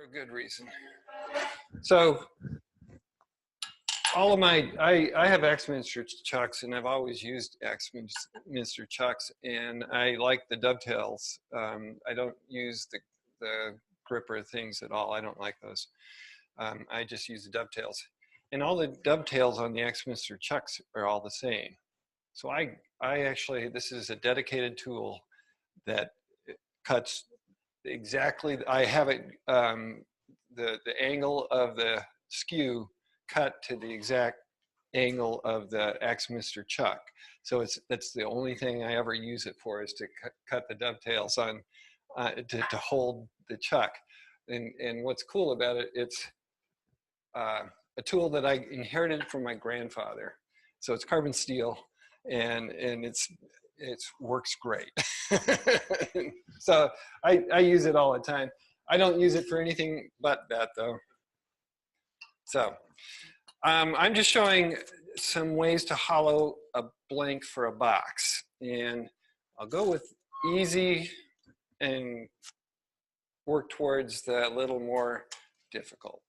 a good reason. So all of my, I have Axminster chucks, and I've always used Axminster chucks, and I like the dovetails. I don't use the gripper things at all. I don't like those. I just use the dovetails. And all the dovetails on the Axminster chucks are all the same. So I actually, this is a dedicated tool that cuts exactly, I have it, the angle of the skew cut to the exact angle of the Axminster chuck. So that's the only thing I ever use it for, is to cut the dovetails on, to hold the chuck. And what's cool about it, it's a tool that I inherited from my grandfather. So it's carbon steel, and it works great. So I use it all the time. I don't use it for anything but that, though. So I'm just showing some ways to hollow a blank for a box, and I'll go with easy and work towards the little more difficult.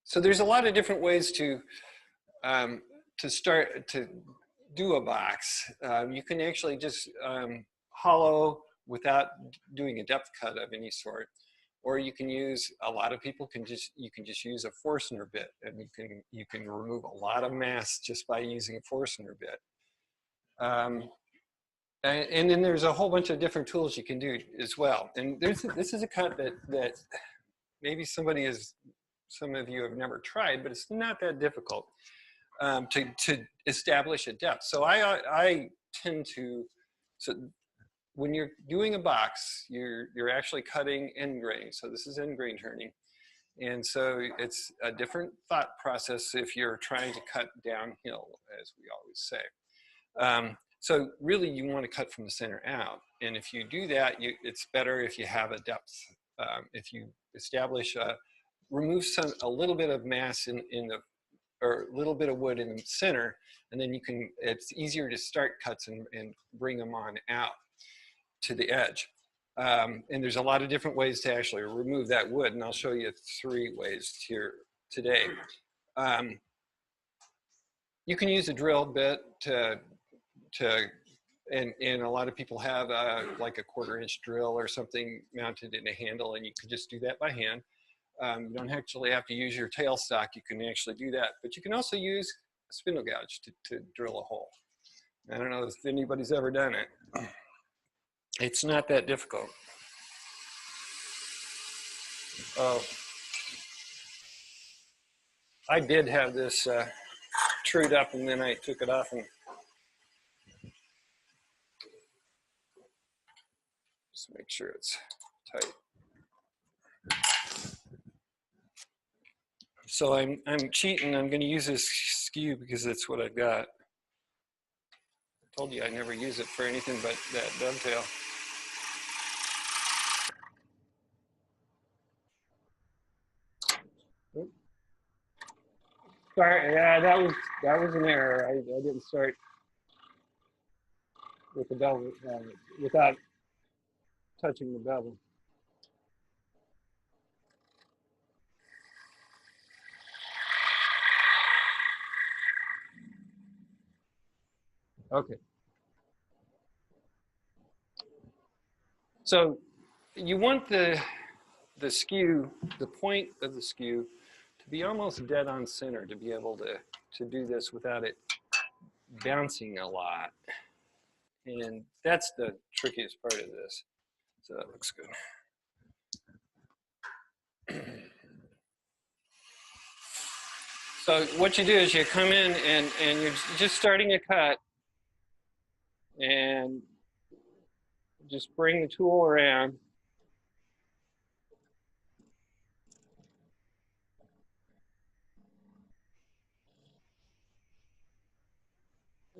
So there's a lot of different ways to start to do a box. You can actually just hollow without doing a depth cut of any sort, or you can use, a lot of people can just use a Forstner bit, and you can remove a lot of mass just by using a Forstner bit. And then there's a whole bunch of different tools you can do as well. And this is a cut that maybe some of you have never tried, but it's not that difficult to establish a depth. So I tend to, so when you're doing a box, you're actually cutting end grain. So this is end grain turning. And so it's a different thought process if you're trying to cut downhill, as we always say. So really you want to cut from the center out. And if you do that, it's better if you have a depth. If you establish remove a little bit of mass or a little bit of wood in the center, and then it's easier to start cuts and bring them on out to the edge. And there's a lot of different ways to actually remove that wood, and I'll show you 3 ways here today. You can use a drill bit and a lot of people have like a 1/4-inch drill or something mounted in a handle, and you can just do that by hand. You don't actually have to use your tailstock. You can actually do that, but you can also use a spindle gouge to drill a hole. I don't know if anybody's ever done it. It's not that difficult. Oh, I did have this trued up, and then I took it off and just make sure it's tight. So I'm cheating. I'm going to use this skew because that's what I've got. I told you I never use it for anything but that dovetail. Oops. Sorry, yeah, that was an error. I didn't start with the bevel without touching the bevel. Okay. So you want the skew, the point of the skew, to be almost dead on center to be able to do this without it bouncing a lot. And that's the trickiest part of this. So that looks good. So what you do is you come in and you're just starting a cut, and just bring the tool around.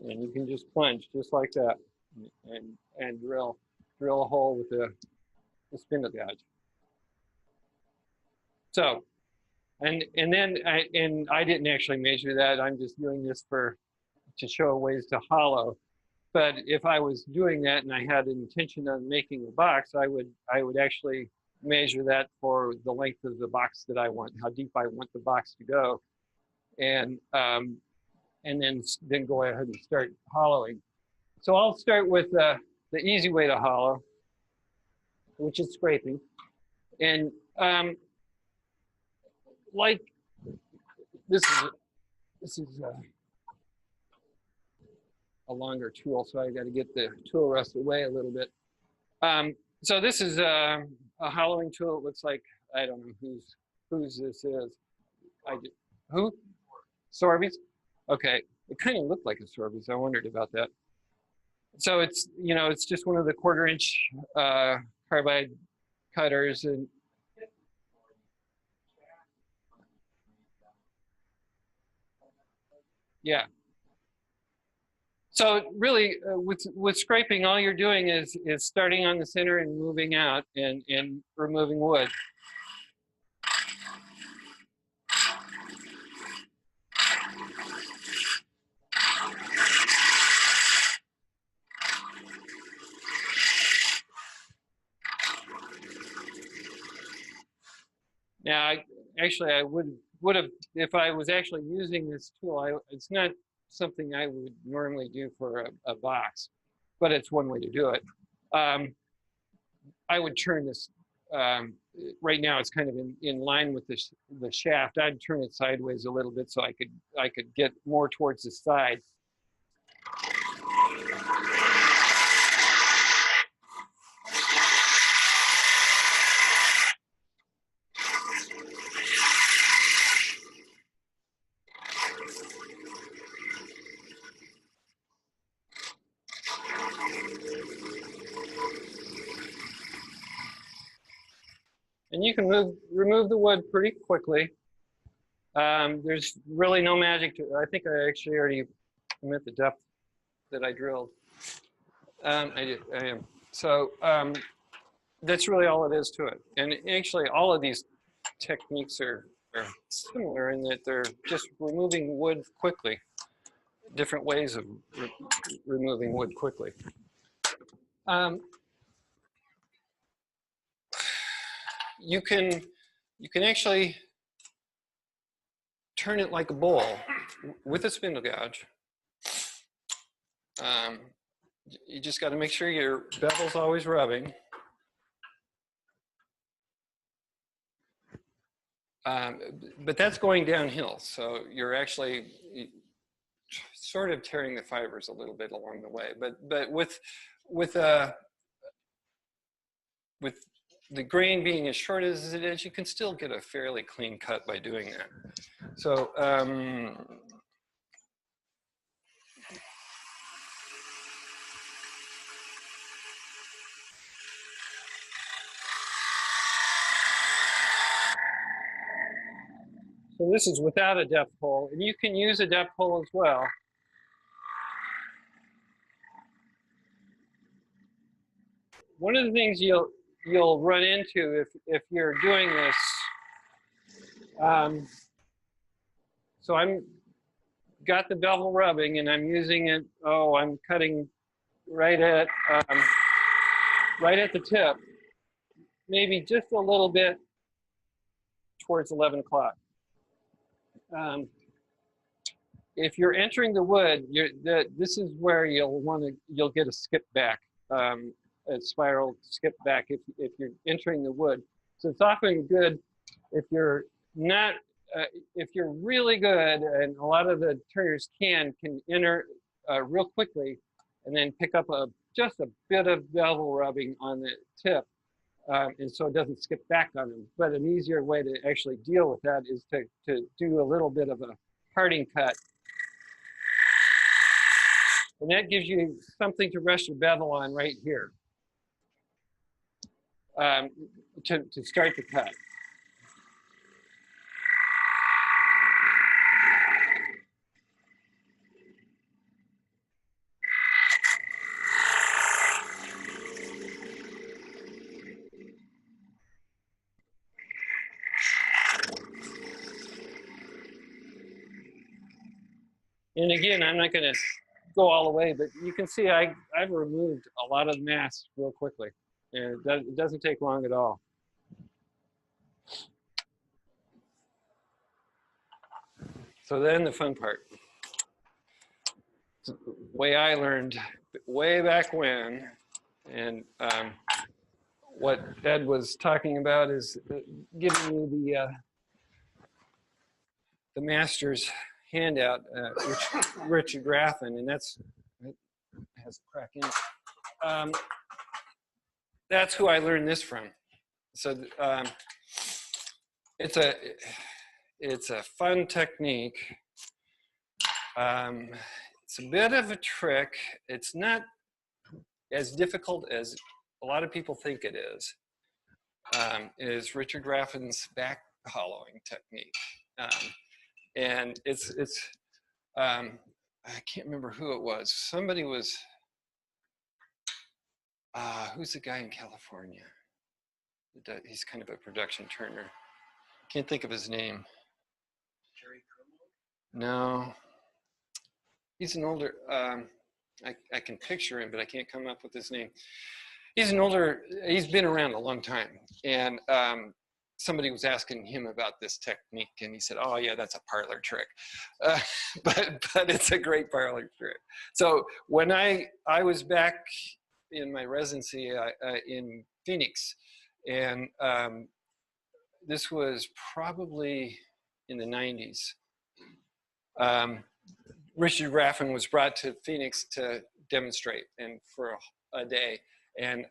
And you can just plunge just like that and drill a hole with the spindle gouge. So, and then I didn't actually measure that. I'm just doing this to show ways to hollow. But if I was doing that and I had an intention of making a box, I would actually measure that for the length of the box that I want, how deep I want the box to go, and then go ahead and start hollowing. So I'll start with the easy way to hollow, which is scraping, and like this is a longer tool, so I got to get the tool rest away a little bit. So this is a hollowing tool. It looks like, I don't know whose this is. Who? Sorby's? Okay, it kind of looked like a Sorby's. I wondered about that. So it's, it's just one of the 1/4 inch carbide cutters, and yeah. So really, with scraping, all you're doing is starting on the center and moving out and removing wood. Now, I would have, if I was actually using this tool, it's not something I would normally do for a box, but it's one way to do it. I would turn this, right now it's kind of in line with the shaft. I'd turn it sideways a little bit so I could get more towards the side. And you can remove the wood pretty quickly. There's really no magic to it. I think I actually already met the depth that I drilled. I am. So that's really all it is to it. And actually, all of these techniques are similar in that they're just removing wood quickly. Different ways of removing wood quickly. You can actually turn it like a bowl with a spindle gouge. You just got to make sure your bevel's always rubbing. But that's going downhill, so you're actually sort of tearing the fibers a little bit along the way. But with the grain being as short as it is, you can still get a fairly clean cut by doing that. So so this is without a depth hole, and you can use a depth hole as well. One of the things you'll run into if you're doing this, so I'm got the bevel rubbing and I'm using it. Oh, I'm cutting right at the tip, maybe just a little bit towards 11 o'clock. If you're entering the wood, this is where you'll get a skip back, a spiral skip back if you're entering the wood. So it's often good if you're not, if you're really good, and a lot of the turners can enter real quickly, and then pick up just a bit of bevel rubbing on the tip, and so it doesn't skip back on them. But an easier way to actually deal with that is to do a little bit of a parting cut. And that gives you something to rest your bevel on right here to start the cut. And again, I'm not going to go all the way, but you can see I've removed a lot of the mass real quickly, and it doesn't take long at all. So then the fun part. The way I learned way back when, and what Ed was talking about is giving you the master's handout, Richard Graffin, and it has a crack in it. That's who I learned this from. So it's a fun technique. It's a bit of a trick. It's not as difficult as a lot of people think it is. Is Richard Graffin's back hollowing technique. And I can't remember who it was. Somebody was, who's the guy in California? He's kind of a production turner. Can't think of his name. No. He's an older, I can picture him, but I can't come up with his name. He's been around a long time. And somebody was asking him about this technique, and he said, oh yeah, that's a parlor trick. But it's a great parlor trick. So when I was back in my residency in Phoenix, and this was probably in the 90s, Richard Graffin was brought to Phoenix to demonstrate and for a day. And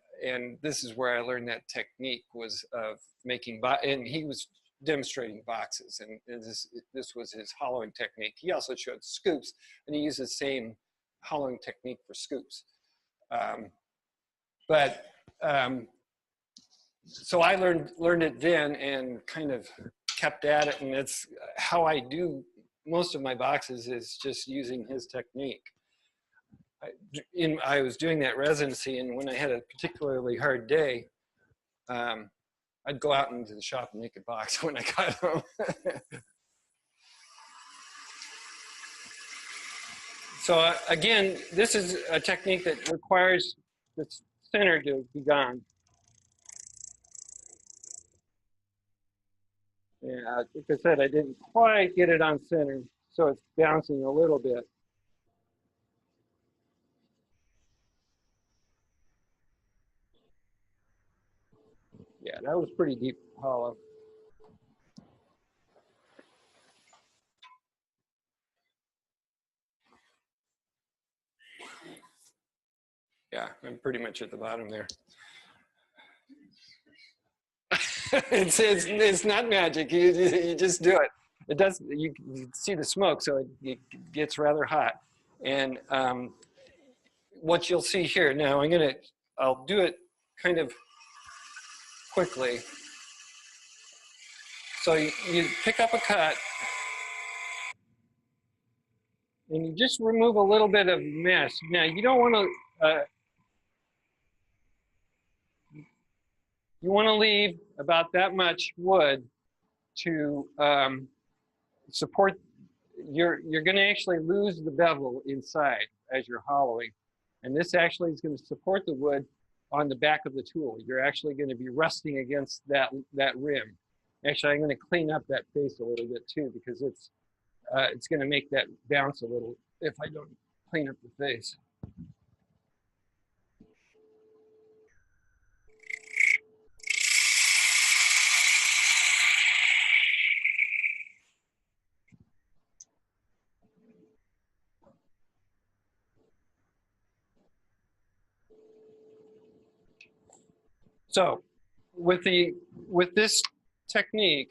this is where I learned that technique, was of making, and he was demonstrating boxes, and this was his hollowing technique. He also showed scoops, and he used the same hollowing technique for scoops. So I learned it then and kind of kept at it, and it's how I do most of my boxes, is just using his technique. I was doing that residency, and when I had a particularly hard day, I'd go out into the shop and make a box when I got home. So again, this is a technique that requires the center to be gone. Yeah, like I said, I didn't quite get it on center, so it's bouncing a little bit. Yeah, that was pretty deep hollow. Yeah, I'm pretty much at the bottom there. It's not magic. You just do it. It does. You see the smoke, so it gets rather hot. And what you'll see here now, I'll do it kind of quickly. So you pick up a cut, and you just remove a little bit of mesh. Now you don't want to. You want to leave about that much wood to support. You're going to actually lose the bevel inside as you're hollowing, and this actually is going to support the wood on the back of the tool. You're actually going to be resting against that rim. Actually, I'm going to clean up that face a little bit too, because it's going to make that bounce a little if I don't clean up the face. So with this technique,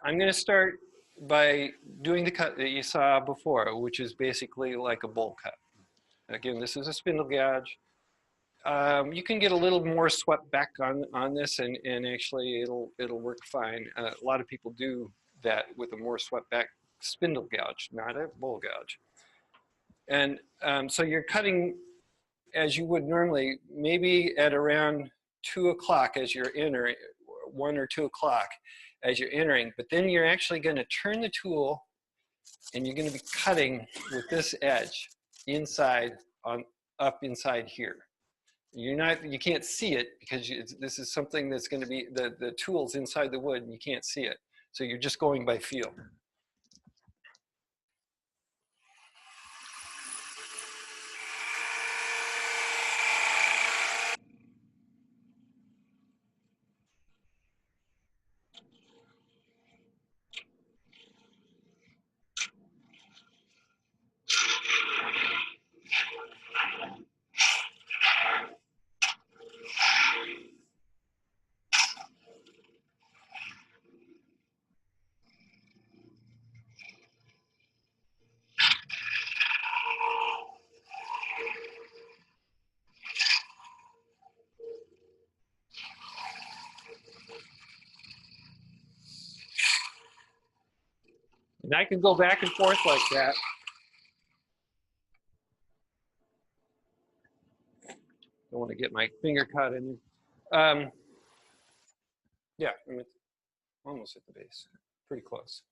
I'm going to start by doing the cut that you saw before, which is basically like a bowl cut. Again, this is a spindle gouge. You can get a little more swept back on this, and actually it'll work fine. A lot of people do that with a more swept back spindle gouge, not a bowl gouge. And so you're cutting as you would normally, maybe at around 2 o'clock as you're entering, 1 or 2 o'clock as you're entering, but then you're actually going to turn the tool and you're going to be cutting with this edge. inside up inside here. You can't see it because this is something that's going to be the tools inside the wood and you can't see it. So you're just going by feel. And I can go back and forth like that. Don't want to get my finger caught in there. Yeah, I'm almost at the base, pretty close.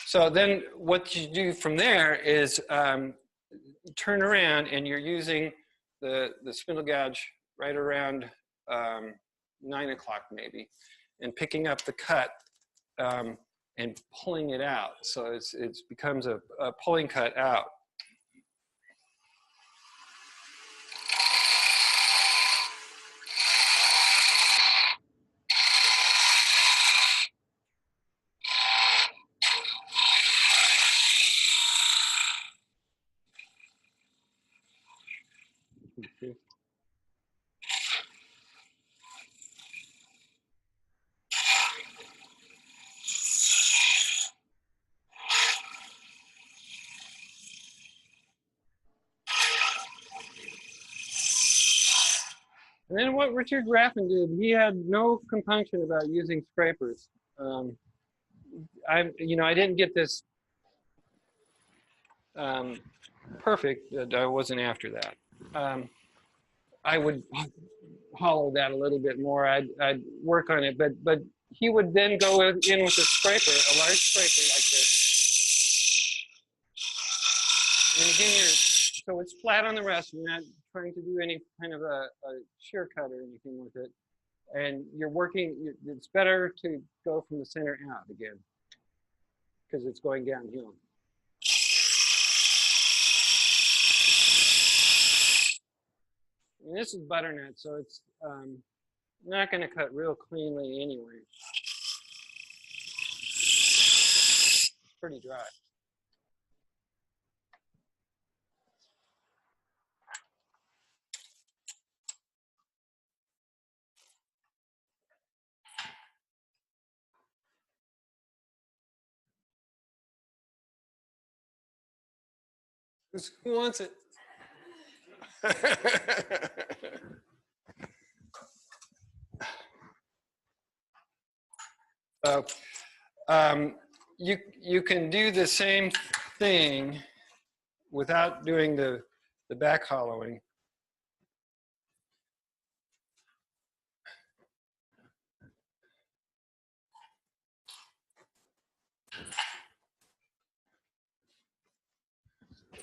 So then what you do from there is turn around and you're using the spindle gouge right around 9 o'clock maybe, and picking up the cut and pulling it out. So it becomes a pulling cut out. And then what Richard Graffin did, he had no compunction about using scrapers. I didn't get this perfect. I wasn't after that. I would hollow that a little bit more. I'd work on it, but he would then go in with a scraper, a large scraper like this. And again, so it's flat on the rest. You're not trying to do any kind of a shear cut or anything with it. And you're working, it's better to go from the center out again because it's going downhill. And this is butternut, so it's not going to cut real cleanly anyway. It's pretty dry. Who wants it? You can do the same thing without doing the back hollowing.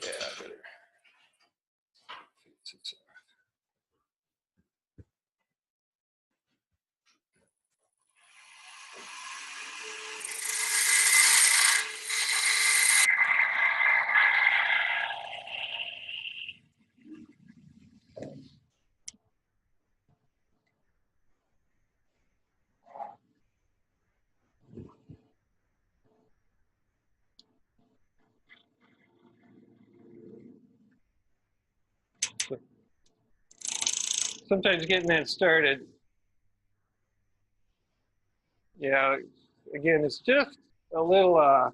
Yeah, better. Sometimes getting that started, yeah, again, it's just a little,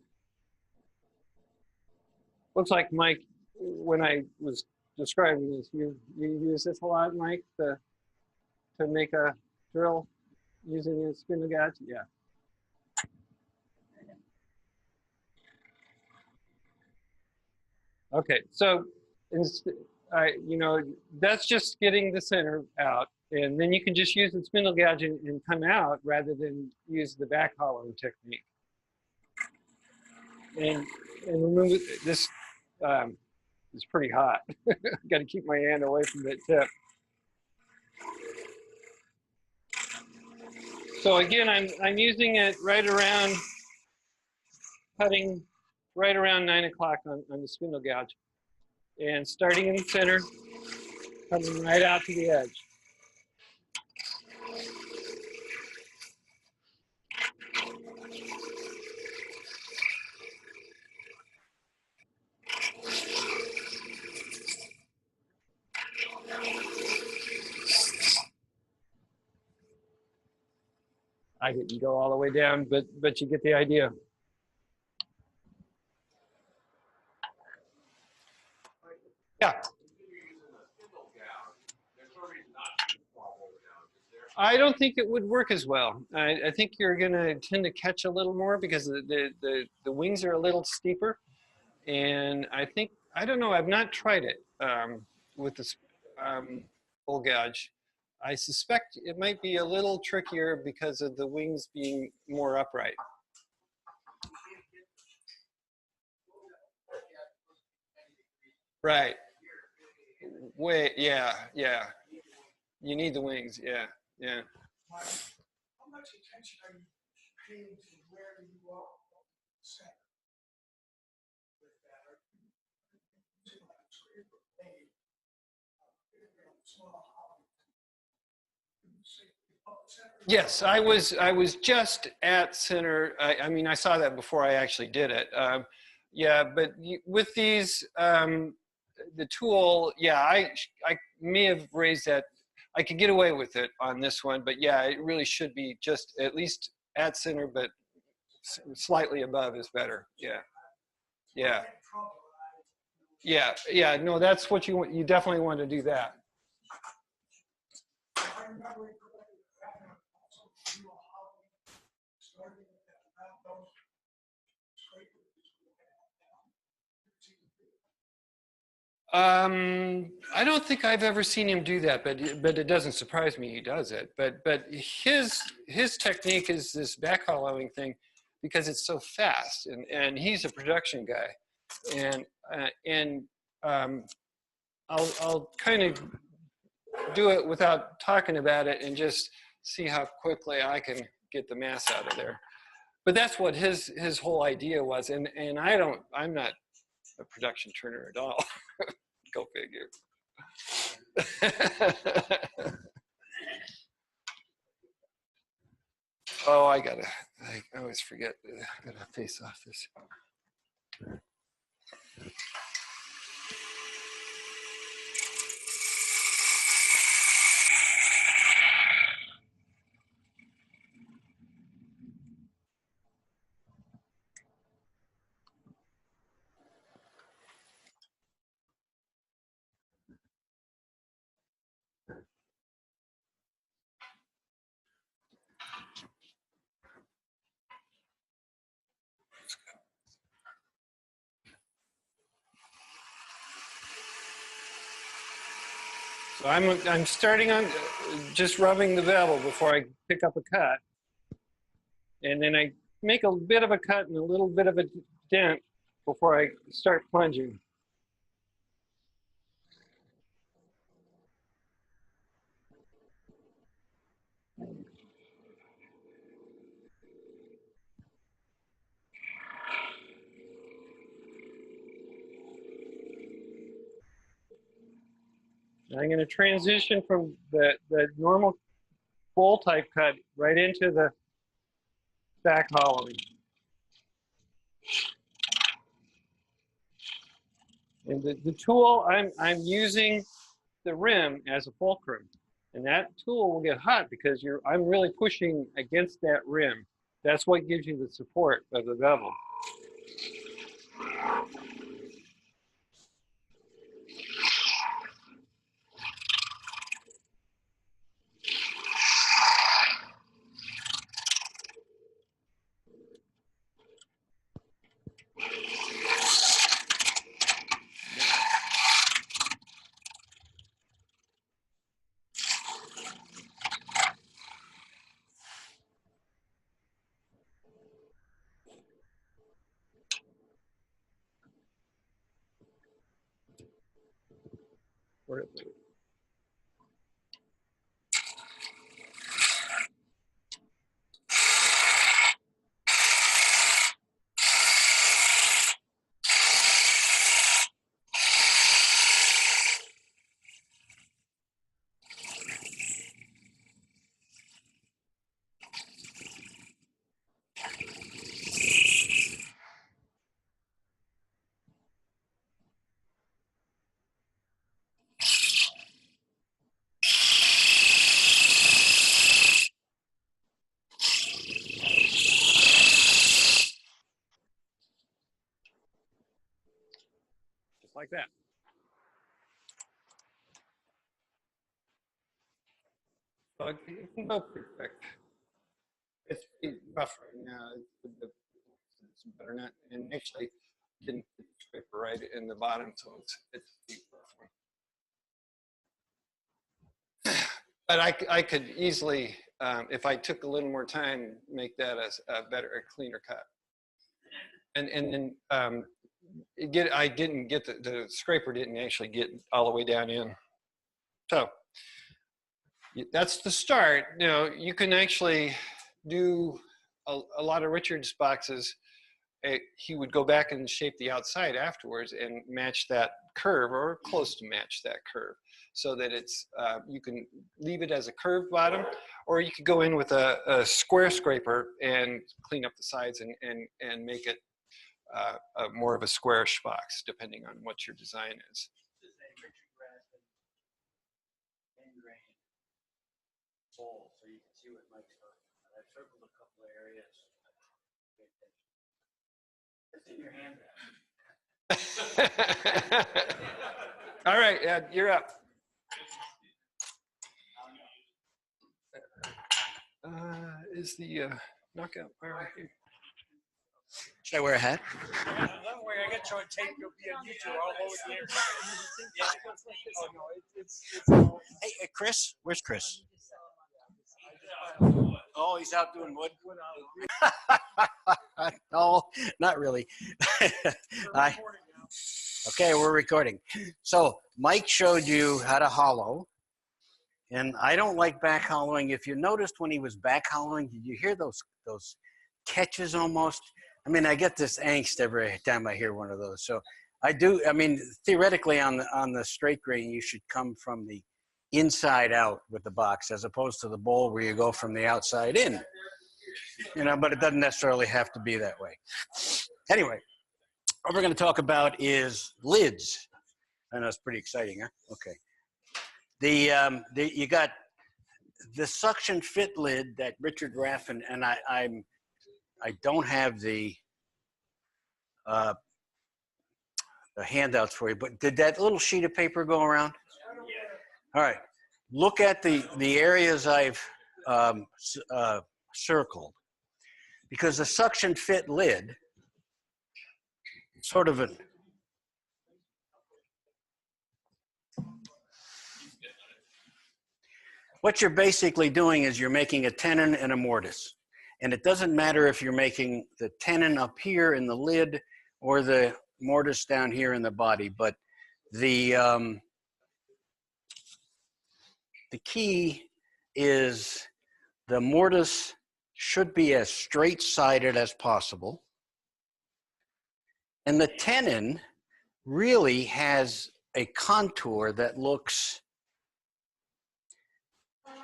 looks like Mike, when I was describing this, you use this a lot, Mike, to make a drill using a spindle gouge? Yeah. Okay, so that's just getting the center out, and then you can just use the spindle gouge and come out rather than use the back hollowing technique. And remember this, It's pretty hot. Got to keep my hand away from that tip. So again, I'm using it right around, cutting right around 9 o'clock on the spindle gouge. And starting in the center, coming right out to the edge. I didn't go all the way down, but you get the idea. Yeah. I don't think it would work as well. I think you're going to tend to catch a little more because the wings are a little steeper. And I think, I don't know, I've not tried it with this full gouge. I suspect it might be a little trickier because of the wings being more upright. Right. Wait, yeah, yeah. You need the wings, yeah, yeah. How much attention are you paying to where you are center with that? Are you Yes, I was just at center. I mean, I saw that before I actually did it. Yeah, but with these, the tool, yeah, I may have raised that. I could get away with it on this one, but yeah, it really should be just at least at center, but slightly above is better. Yeah, yeah, yeah, yeah. No, that's what you want. You definitely want to do that. I don't think I've ever seen him do that, but it doesn't surprise me he does it. But his technique is this back hollowing thing because it's so fast, and he's a production guy, and I'll kind of do it without talking about it and just see how quickly I can get the mass out of there. But that's what his whole idea was, and I'm not a production turner at all. Go figure. Oh, I always forget. I gotta face off this. So I'm starting on just rubbing the bevel before I pick up a cut, and then I make a bit of a cut and a little bit of a dent before I start plunging. I'm going to transition from the normal bowl type cut right into the back hollowing. And the tool, I'm using the rim as a fulcrum. And that tool will get hot because I'm really pushing against that rim. That's what gives you the support of the bevel. Where, just like that. So it can go pretty quick. It's pretty rough right now. It's butternut, and actually didn't get the scraper right in the bottom, so it's a deep rough one. But I could easily, if I took a little more time, make that a cleaner cut. And then I didn't get the scraper didn't actually get all the way down in. So that's the start. You know, you can actually do a lot of Richard's boxes. He would go back and shape the outside afterwards and match that curve, or close to match that curve, so that it's you can leave it as a curved bottom, or you could go in with a square scraper and clean up the sides and make it more of a squarish box, depending on what your design is. So you can see what Mike's talking about. I've circled a couple of areas. It's in your hand. All right, Ed, you're up. Is the knockout bar right here? Should I wear a hat? Don't worry, I got you on tape. You'll be on YouTube all over the internet. Hey, Chris? Where's Chris? Oh, he's out doing wood? No, not really. Okay, we're recording. So Mike showed you how to hollow. And I don't like back hollowing. If you noticed when he was back hollowing, did you hear those catches almost? I mean, I get this angst every time I hear one of those. So I do. I mean, theoretically, on the straight grain, you should come from the inside out with the box, as opposed to the bowl where you go from the outside in. You know, but it doesn't necessarily have to be that way. Anyway, what we're going to talk about is lids. I know it's pretty exciting, huh? Okay. You got the suction fit lid that Richard Raffin, and I don't have the handouts for you, but did that little sheet of paper go around? Yeah. All right. Look at the areas I've circled, because the suction fit lid, sort of an what you're basically doing is you're making a tenon and a mortise. And it doesn't matter if you're making the tenon up here in the lid or the mortise down here in the body, but the key is the mortise should be as straight-sided as possible. And the tenon really has a contour that looks,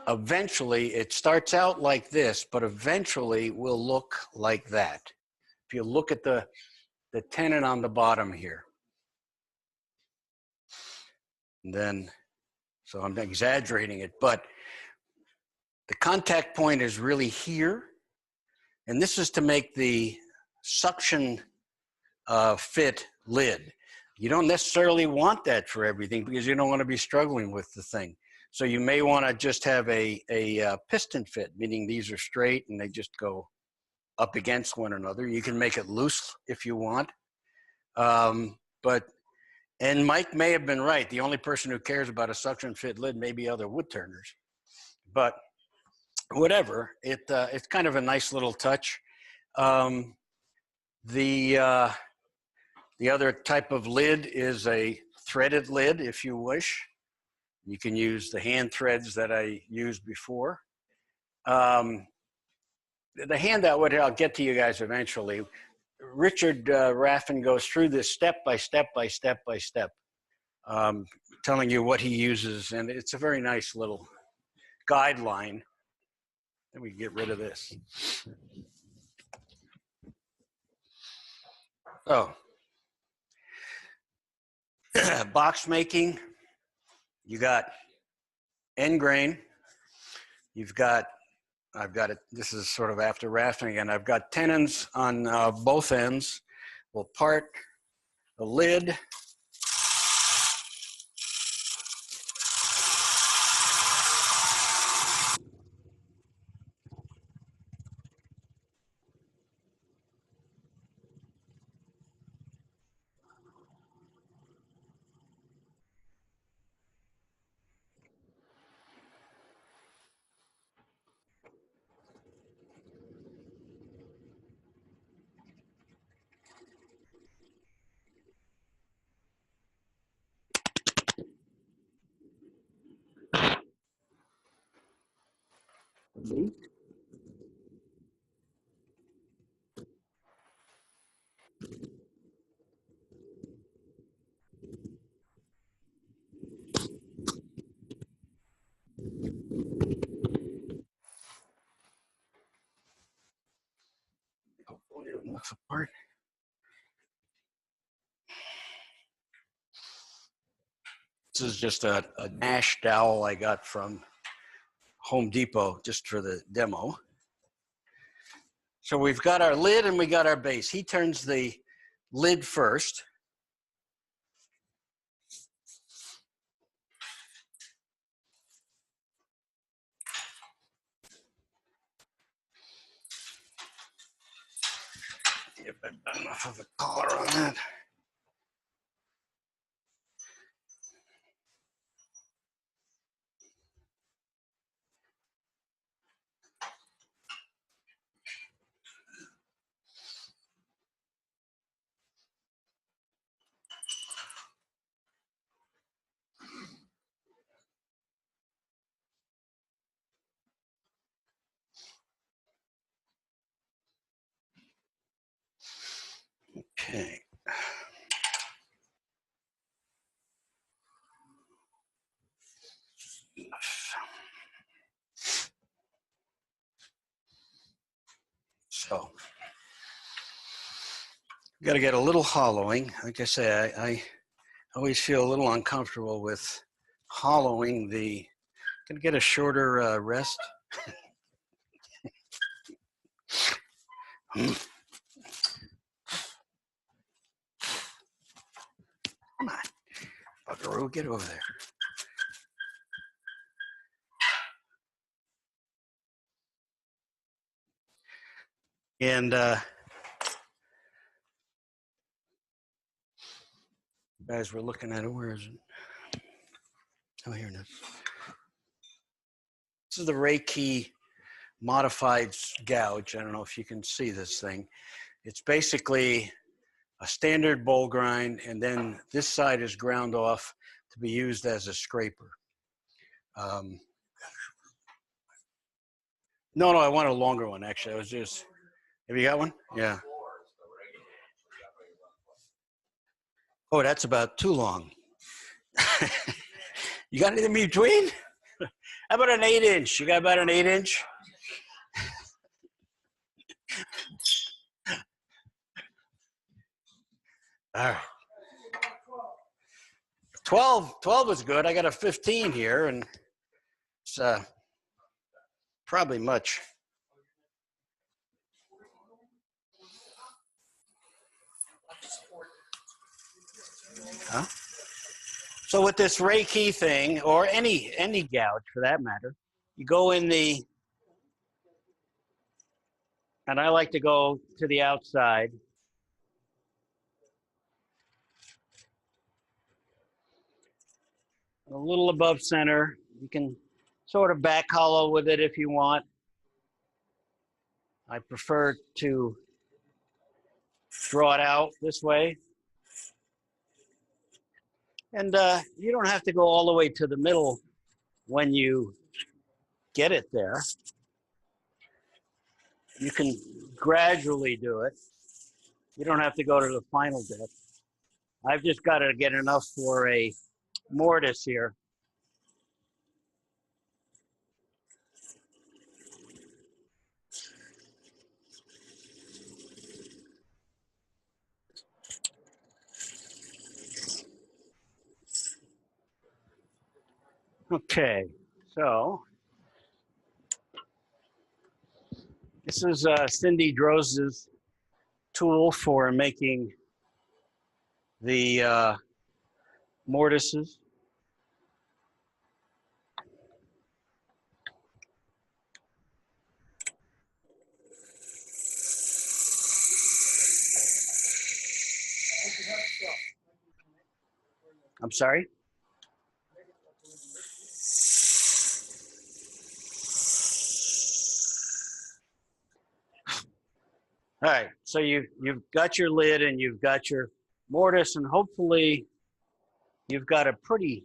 eventually, it starts out like this, but eventually will look like that. If you look at the tenon on the bottom here. And then, so I'm exaggerating it, but the contact point is really here. And this is to make the suction fit lid. You don't necessarily want that for everything because you don't want to be struggling with the thing. So you may want to just have a piston fit, meaning these are straight and they just go up against one another. You can make it loose if you want. And Mike may have been right. The only person who cares about a suction fit lid may be other wood turners. But whatever, it's kind of a nice little touch. The other type of lid is a threaded lid, if you wish. You can use the hand threads that I used before. The handout, what I'll get to you guys eventually, Richard Raffin goes through this step by step by step by step, telling you what he uses, and it's a very nice little guideline. Then we get rid of this. So, box making, you got end grain, you've got, I've got it, this is sort of after rafting again, I've got tenons on both ends. We'll part the lid. Apart. This is just a Nash dowel I got from Home Depot just for the demo. So we've got our lid and we got our base. He turns the lid first. Get enough of a collar on that. Okay. So, got to get a little hollowing. Like I say, I always feel a little uncomfortable with hollowing the. Gonna get a shorter rest. Come on, buckaroo, get over there. And guys, we're looking at it. Where is it? Oh, here it is. This is the Reiki modified gouge. I don't know if you can see this thing. It's basically a standard bowl grind, and then this side is ground off to be used as a scraper. No, I want a longer one, actually. I was just, have you got one? Yeah. Oh, that's about too long. You got anything in between? How about an 8-inch? You got about an 8-inch? All right. 12 is good. I got a 15 here, and it's probably much. Huh? So with this Reiki thing, or any gouge for that matter, you go in the, and I like to go to the outside. A little above center. You can sort of back hollow with it if you want. I prefer to draw it out this way. And you don't have to go all the way to the middle when you get it there. You can gradually do it. You don't have to go to the final depth. I've just got to get enough for a mortise here. Okay, so this is Cindy Drose's tool for making the mortises. I'm sorry? All right, so you've got your lid and you've got your mortise, and hopefully you've got a pretty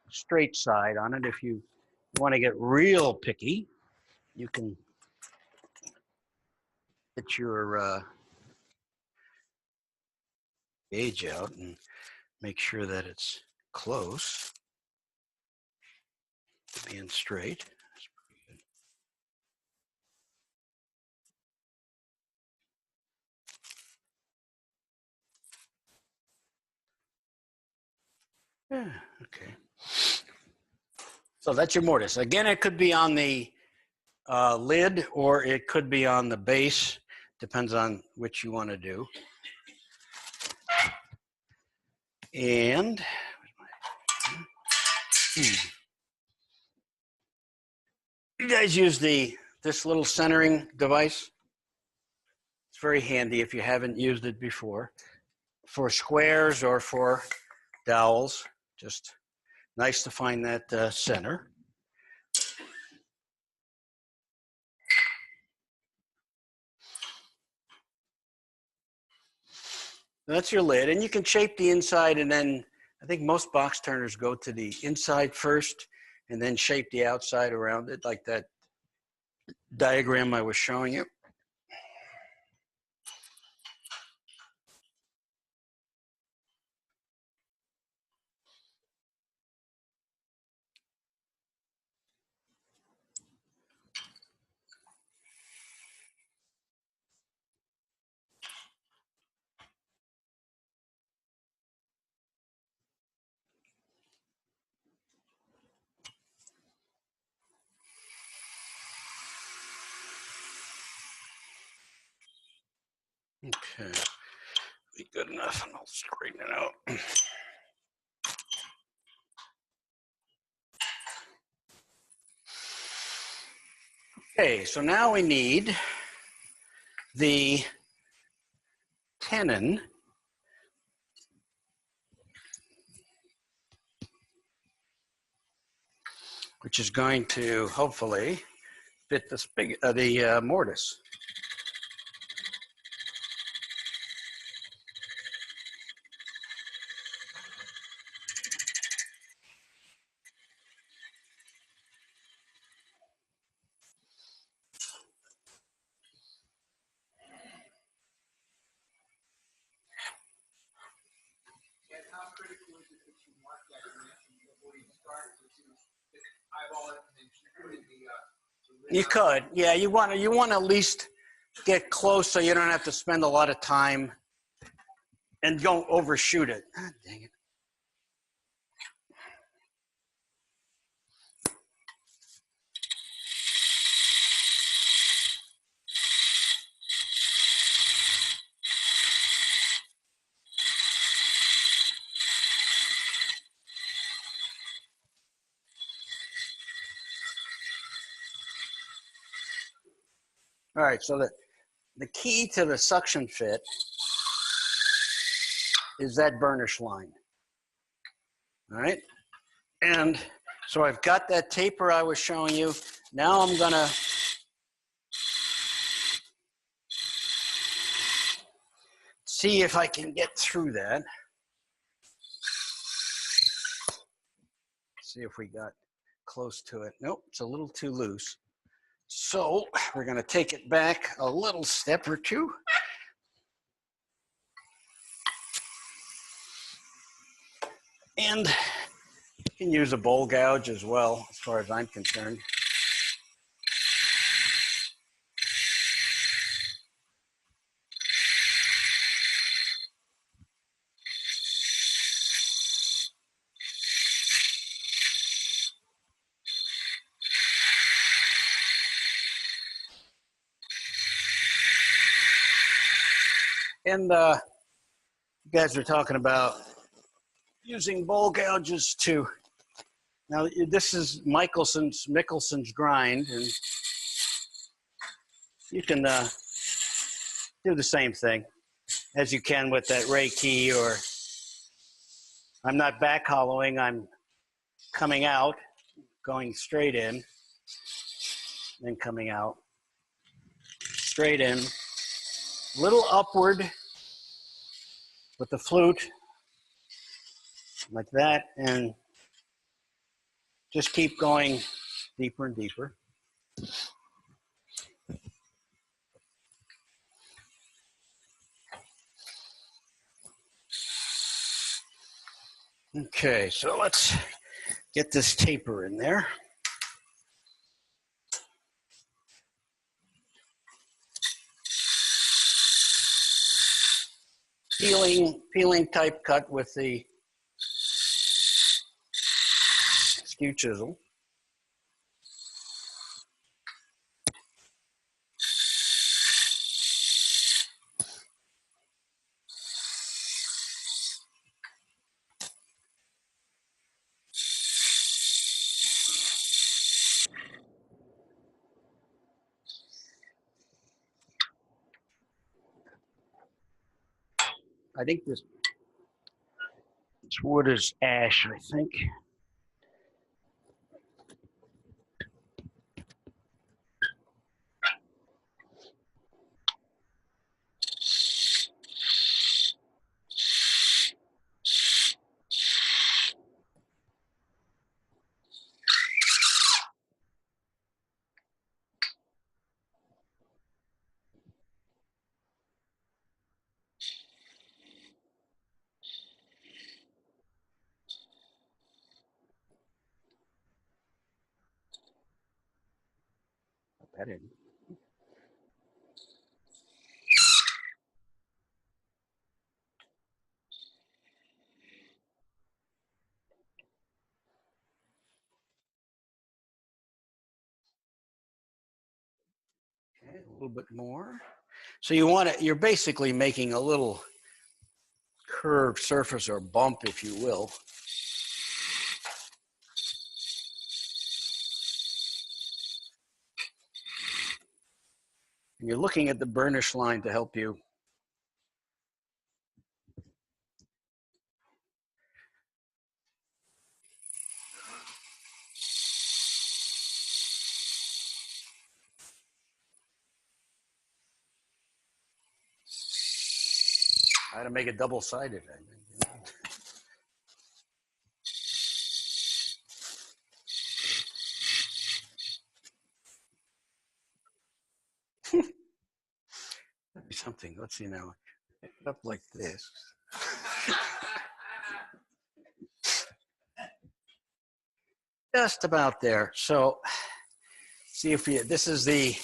straight side on it. If you want to get real picky, you can get your gauge out and make sure that it's close to being straight. Yeah, okay. So that's your mortise. Again, it could be on the lid or it could be on the base. Depends on which you want to do. And you guys use this little centering device. It's very handy if you haven't used it before. For squares or for dowels, just nice to find that center. That's your lid, and you can shape the inside, and then I think most box turners go to the inside first and then shape the outside around it, like that diagram I was showing you. Okay, be good enough, and I'll straighten it out. Okay, so now we need the tenon, which is going to hopefully fit the mortise. You could, yeah. You want to at least get close so you don't have to spend a lot of time and don't overshoot it. Ah, dang it. All right, so the key to the suction fit is that burnish line. All right, and so I've got that taper I was showing you. Now I'm gonna see if I can get through that. See if we got close to it. Nope, it's a little too loose. So we're going to take it back a little step or two. And you can use a bowl gouge as well, as far as I'm concerned. And you guys are talking about using bowl gouges to, now this is Mickelson's grind, and you can do the same thing as you can with that Reiki, or I'm not back hollowing, I'm coming out, going straight in, then coming out, straight in, little upward with the flute, like that, and just keep going deeper and deeper. Okay, so let's get this taper in there. Peeling type cut with the skew chisel. I think this wood is ash, I think. That didn't. Okay, a little bit more. So you want it, you're basically making a little curved surface or bump, if you will. And you're looking at the burnish line to help you. I had to make it double-sided, I think. Something, let's see now, up like this. Just about there. So see if you, this is the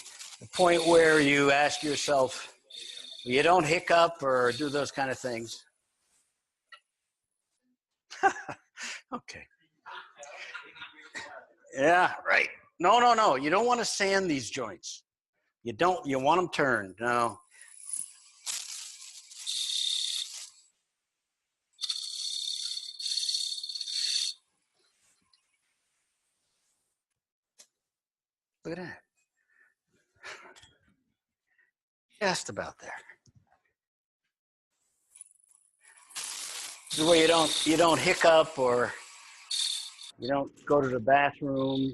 point where you ask yourself, you don't hiccup or do those kind of things. Okay. Yeah, right. No. You don't want to sand these joints. You want them turned. No. Look at that. Just about there. This is where you don't hiccup or you don't go to the bathroom.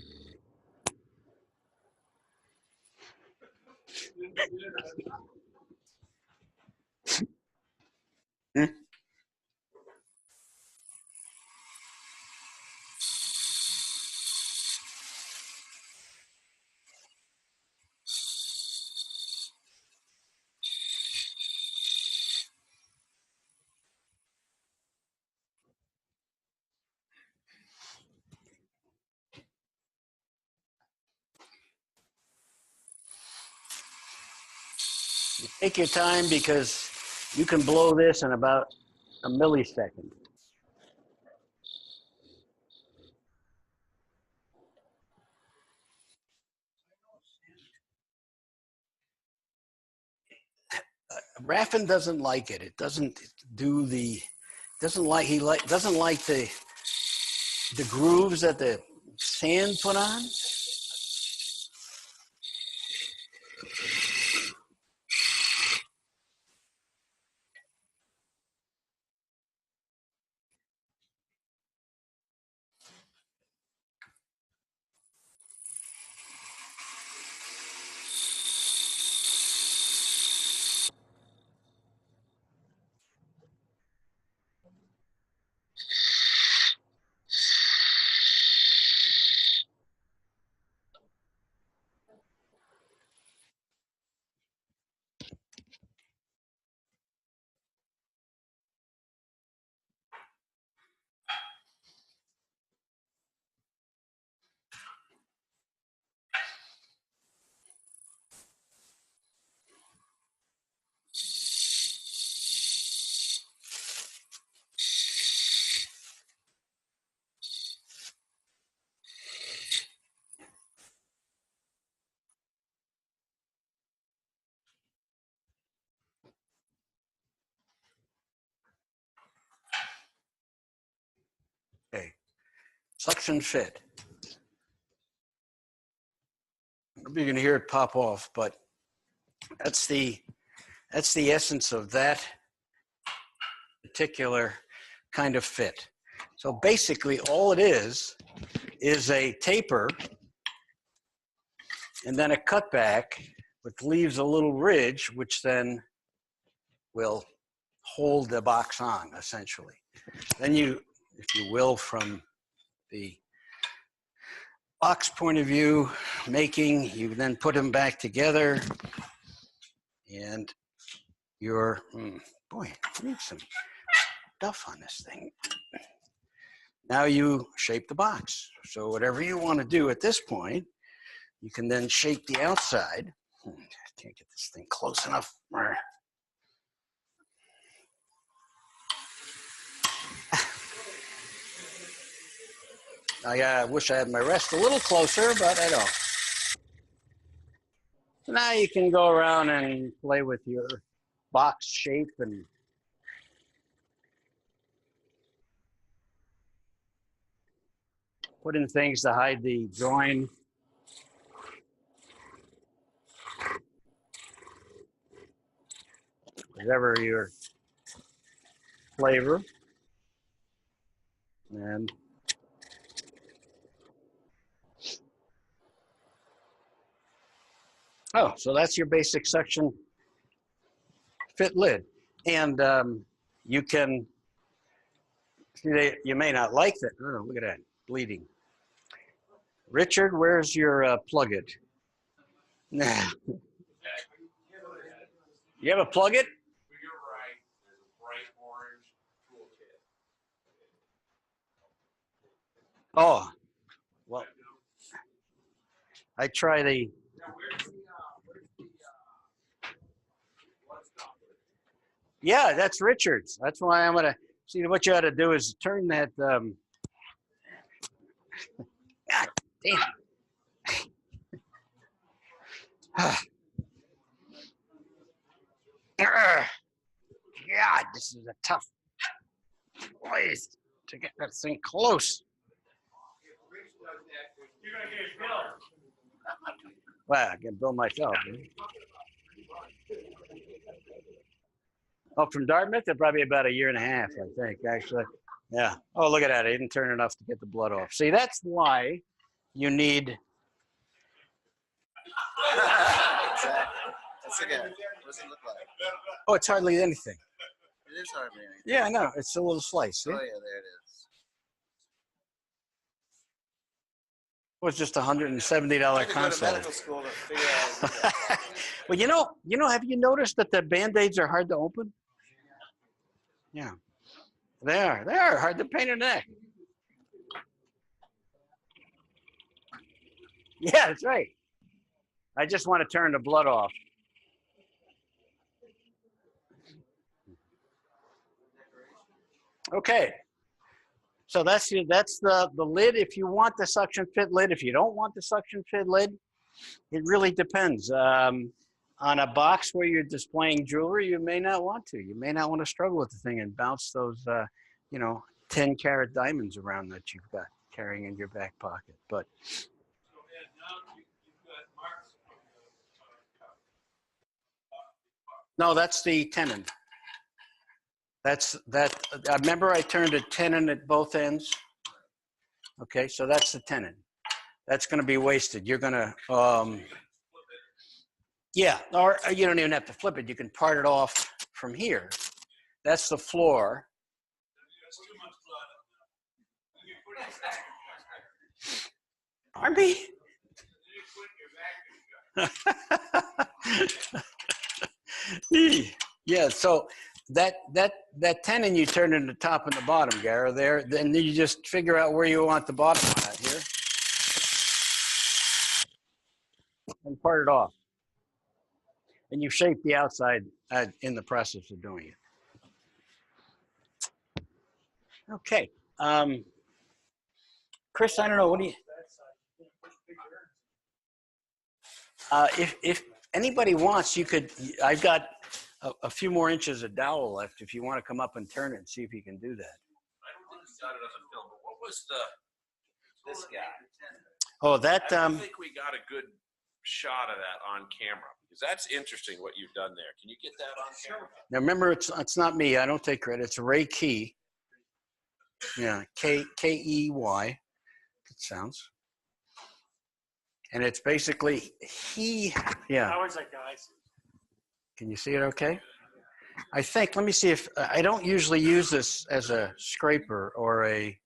Take your time because you can blow this in about a millisecond. Raffin doesn't like it. It doesn't do the, doesn't like, doesn't like the grooves that the sand put on. Okay, suction fit. You're gonna hear it pop off, but that's the essence of that particular kind of fit. So basically all it is a taper and then a cutback which leaves a little ridge, which then will hold the box on essentially. Then you, if you will, from the box point of view, you then put them back together and you're, boy, I need some stuff on this thing. Now you shape the box. So whatever you want to do at this point, you can then shape the outside. I can't get this thing close enough. I wish I had my rest a little closer, but I don't. So now you can go around and play with your box shape and put in things to hide the join. Whatever your flavor. And oh, so that's your basic suction fit lid. And you can, you may not like that. Oh, look at that, bleeding. Richard, where's your plug it? Nah. You have a plug it? You're right. There's a bright orange toolkit. Oh, well, I try the. Yeah, that's Richard's. That's why I'm gonna see what you ought to do is turn that. God damn. God, this is a tough place to get that thing close. You're gonna get billed. Well, I can bill myself. Oh, from Dartmouth, they're probably about 1.5 years, I think, actually. Yeah. Oh, look at that. I didn't turn enough to get the blood off. See, that's why you need. That's again. What does it look like? Oh, it's hardly anything. It is hardly anything. Yeah, I know. It's a little slice. See? Oh yeah, there it is. It was just $170 I could go to console. medical school to figure out. Well, you know, have you noticed that the Band-Aids are hard to open? Yeah, they are. They are hard to paint a neck. Yeah, that's right. I just want to turn the blood off. Okay. So that's the lid. If you want the suction fit lid, if you don't want the suction fit lid, it really depends. On a box where you're displaying jewelry, you may not want to. You may not want to struggle with the thing and bounce those, 10-carat diamonds around that you've got carrying in your back pocket. But So Ed, now you've got marks on the cup. no, that's the tenon. I remember I turned a tenon at both ends. Okay, so that's the tenon. That's going to be wasted. You're going to, yeah, or you don't even have to flip it. You can part it off from here. That's the floor. That's too much blood. You put it Pardon me? in your back. Yeah, so that tenon you turn into the top and the bottom, Gara, there. Then you just figure out where you want the bottom on that here. And part it off. And you shape the outside in the process of doing it. Okay. Chris, I don't know, what do you... If anybody wants, you could, I've got a few more inches of dowel left if you want to come up and turn it and see if you can do that. I don't think we got it on the film, but what was this guy? Oh, that, I don't think we got a good shot of that on camera, because that's interesting what you've done there. Can you get that on camera? now remember, it's not me. I don't take credit. It's Ray Key. Yeah, Key. It sounds. And it's basically yeah. How is that, guys? Can you see it okay? I think, let me see if, I don't usually use this as a scraper or a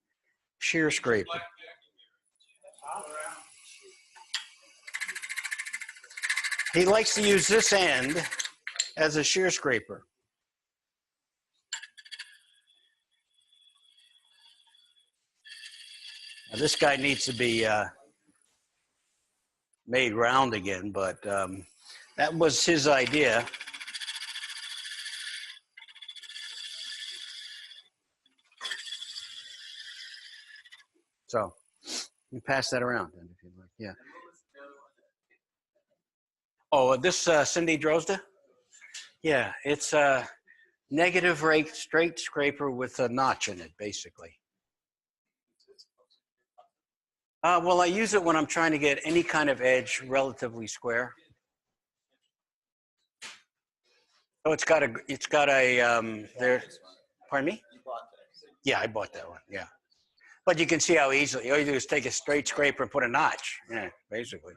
shear scraper. He likes to use this end as a shear scraper. Now, this guy needs to be made round again, but that was his idea. So you pass that around then if you'd like. Yeah. Oh, this Cindy Drozda? Yeah, it's a negative rate straight scraper with a notch in it, basically. Well, I use it when I'm trying to get any kind of edge relatively square. Oh, it's got a there. Pardon me? Yeah, I bought that one. Yeah, but you can see how easily all you do is take a straight scraper and put a notch. Yeah, basically.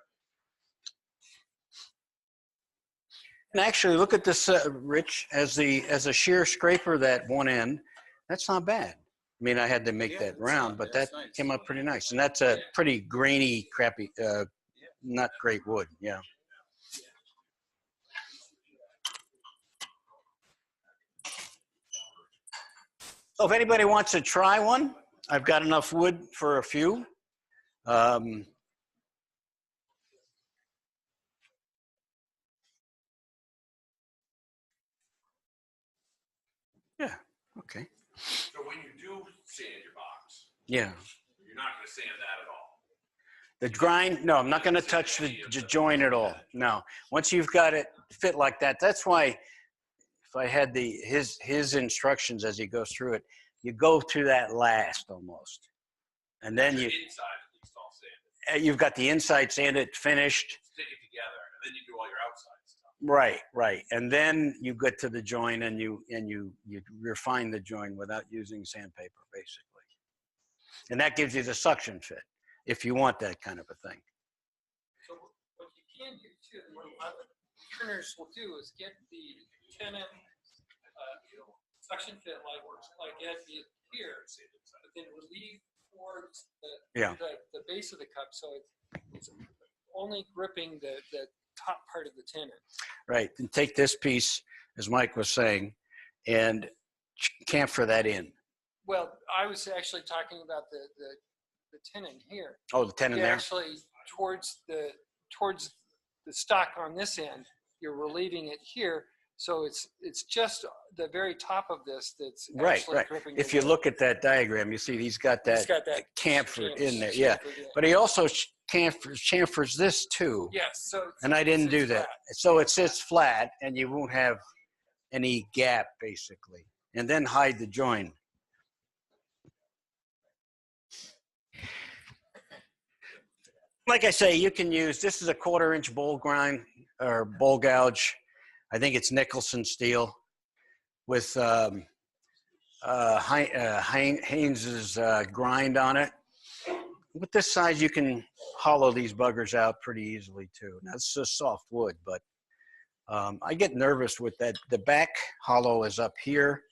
And actually, look at this, Rich, as a shear scraper. That one end, that's not bad. I mean, I had to make that round, but that came up pretty nice. And that's a pretty grainy, crappy, not great wood. Yeah. So if anybody wants to try one, I've got enough wood for a few. Yeah, okay. So when you do sand your box, Yeah. you're not going to sand that at all. The grind, no, I'm not going to touch the joint at all. No. Once you've got it fit like that, that's why if I had his instructions as he goes through it, you go through that last almost. And then The inside at least all sanded. you've got the inside sanded, finished. Stick it together, and then you do all your outside stuff. Right, right. And then you get to the joint and you refine the joint without using sandpaper, basically. And that gives you the suction fit, if you want that kind of a thing. So what you can do too, what other turners will do is get the tenon suction fit like Ed did here, but then relieve towards the base of the cup, so it's only gripping the top part of the tenon. Right, and take this piece, as Mike was saying, and chamfer that in. Well, I was actually talking about the tenon here. Oh, the tenon there? Actually, towards the stock on this end, you're relieving it here, So it's just the very top of this that's Right, actually right. gripping. If the you wood. look at that diagram, you see he's got He's that got that chamfer in there. Yeah, chamfered in. but he also chamfers this too. Yes. So And I didn't do sits that. flat. So it sits flat and you won't have any gap basically. And then hide the join. Like I say, you can use, this is a 1/4 inch bowl grind or bowl gouge. I think it's Nicholson steel with Haynes's grind on it. With this size, you can hollow these buggers out pretty easily too. Now, it's just soft wood, but I get nervous with that. The back hollow is up here.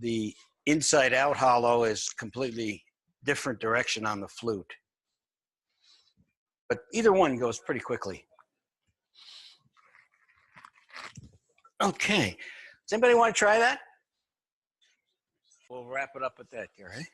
The inside out hollow is completely different direction on the flute. But either one goes pretty quickly. Okay. Does anybody want to try that? We'll wrap it up with that, Gary.